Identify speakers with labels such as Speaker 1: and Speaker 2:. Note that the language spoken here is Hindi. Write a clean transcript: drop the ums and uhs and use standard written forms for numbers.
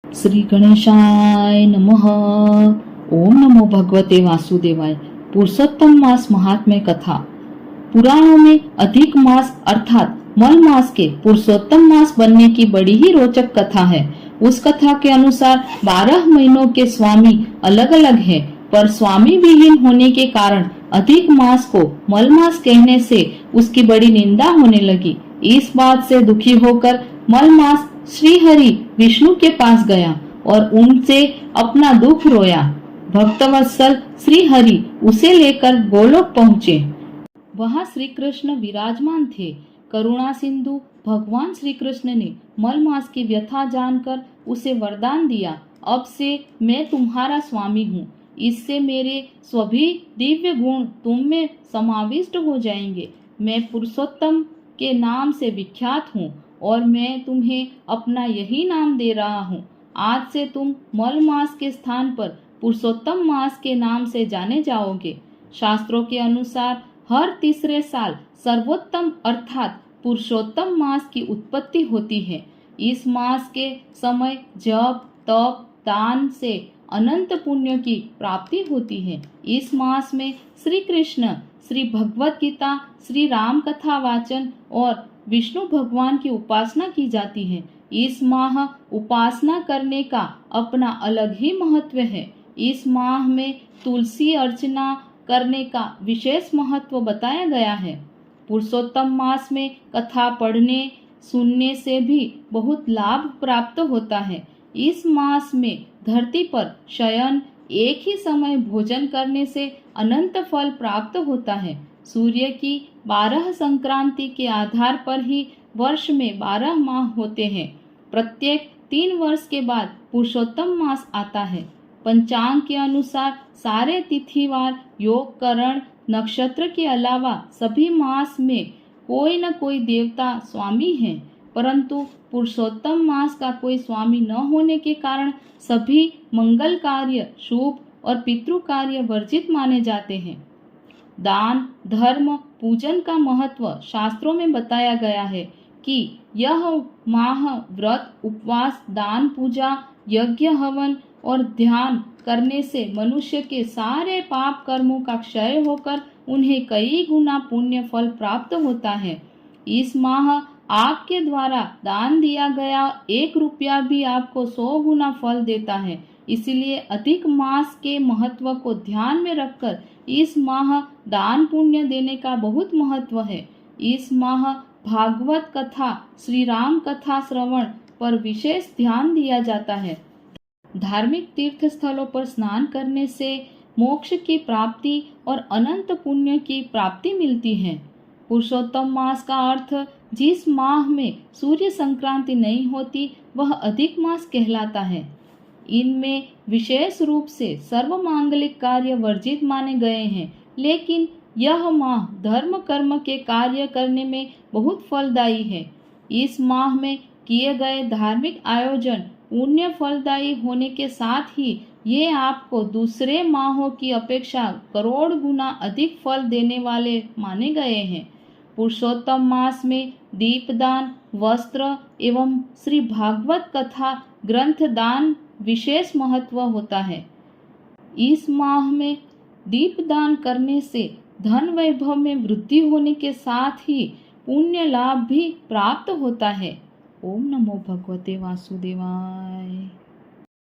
Speaker 1: श्री गणेशाय नमः। ओम नमो भगवते वासुदेवाय। पुरुषोत्तम मास महात्म्य कथा। पुराणों में अधिक मास अर्थात मल मास के पुरुषोत्तम मास बनने की बड़ी ही रोचक कथा है। उस कथा के अनुसार 12 महीनों के स्वामी अलग अलग हैं, पर स्वामी विहीन होने के कारण अधिक मास को मल मास कहने से उसकी बड़ी निंदा होने लगी। इस बात से दुखी होकर मल मास श्री हरि विष्णु के पास गया और उनसे अपना दुख रोया। भक्तवत्सल श्री हरि उसे लेकर गोलोक पहुँचे। वहाँ श्री कृष्ण विराजमान थे। करुणा सिंधु भगवान श्री कृष्ण ने मल मास की व्यथा जानकर उसे वरदान दिया, अब से मैं तुम्हारा स्वामी हूँ। इससे मेरे सभी दिव्य गुण तुम में समाविष्ट हो जाएंगे। मैं पुरुषोत्तम के नाम से विख्यात हूँ और मैं तुम्हें अपना यही नाम दे रहा हूँ। आज से तुम मल मास के स्थान पर पुरुषोत्तम मास के नाम से जाने जाओगे। शास्त्रों के अनुसार हर तीसरे साल सर्वोत्तम अर्थात पुरुषोत्तम मास की उत्पत्ति होती है। इस मास के समय जप तप दान से अनंत पुण्य की प्राप्ति होती है। इस मास में श्री कृष्ण, श्री भगवत गीता, श्री राम कथा वाचन और विष्णु भगवान की उपासना की जाती है। इस माह उपासना करने का अपना अलग ही महत्व है। इस माह में तुलसी अर्चना करने का विशेष महत्व बताया गया है। पुरुषोत्तम मास में कथा पढ़ने सुनने से भी बहुत लाभ प्राप्त होता है। इस मास में धरती पर शयन, एक ही समय भोजन करने से अनंत फल प्राप्त होता है। सूर्य की 12 संक्रांति के आधार पर ही वर्ष में 12 माह होते हैं। प्रत्येक 3 वर्ष के बाद पुरुषोत्तम मास आता है। पंचांग के अनुसार सारे तिथिवार योग करण नक्षत्र के अलावा सभी मास में कोई न कोई देवता स्वामी है, परंतु पुरुषोत्तम मास का कोई स्वामी न होने के कारण सभी मंगल कार्य शुभ और पितृ कार्य वर्जित माने जाते हैं। दान धर्म पूजन का महत्व शास्त्रों में बताया गया है कि यह माह व्रत उपवास दान पूजा यज्ञ हवन और ध्यान करने से मनुष्य के सारे पाप कर्मों का क्षय होकर उन्हें कई गुना पुण्य फल प्राप्त होता है। इस माह आपके द्वारा दान दिया गया 1 रुपया भी आपको 100 गुना फल देता है। इसलिए अधिक मास के महत्व को ध्यान में रखकर इस माह दान पुण्य देने का बहुत महत्व है। इस माह भागवत कथा श्री राम कथा श्रवण पर विशेष ध्यान दिया जाता है। धार्मिक तीर्थ स्थलों पर स्नान करने से मोक्ष की प्राप्ति और अनंत पुण्य की प्राप्ति मिलती है। पुरुषोत्तम मास का अर्थ जिस माह में सूर्य संक्रांति नहीं होती वह अधिक मास कहलाता है। इनमें विशेष रूप से सर्व मांगलिक कार्य वर्जित माने गए हैं, लेकिन यह माह धर्म कर्म के कार्य करने में बहुत फलदायी है। इस माह में किए गए धार्मिक आयोजन पुण्य फलदायी होने के साथ ही ये आपको दूसरे माहों की अपेक्षा करोड़ गुना अधिक फल देने वाले माने गए हैं। पुरुषोत्तम मास में दीपदान वस्त्र एवं श्री भागवत कथा ग्रंथ दान विशेष महत्व होता है। इस माह में दीपदान करने से धन वैभव में वृद्धि होने के साथ ही पुण्य लाभ भी प्राप्त होता है। ओम नमो भगवते वासुदेवाय।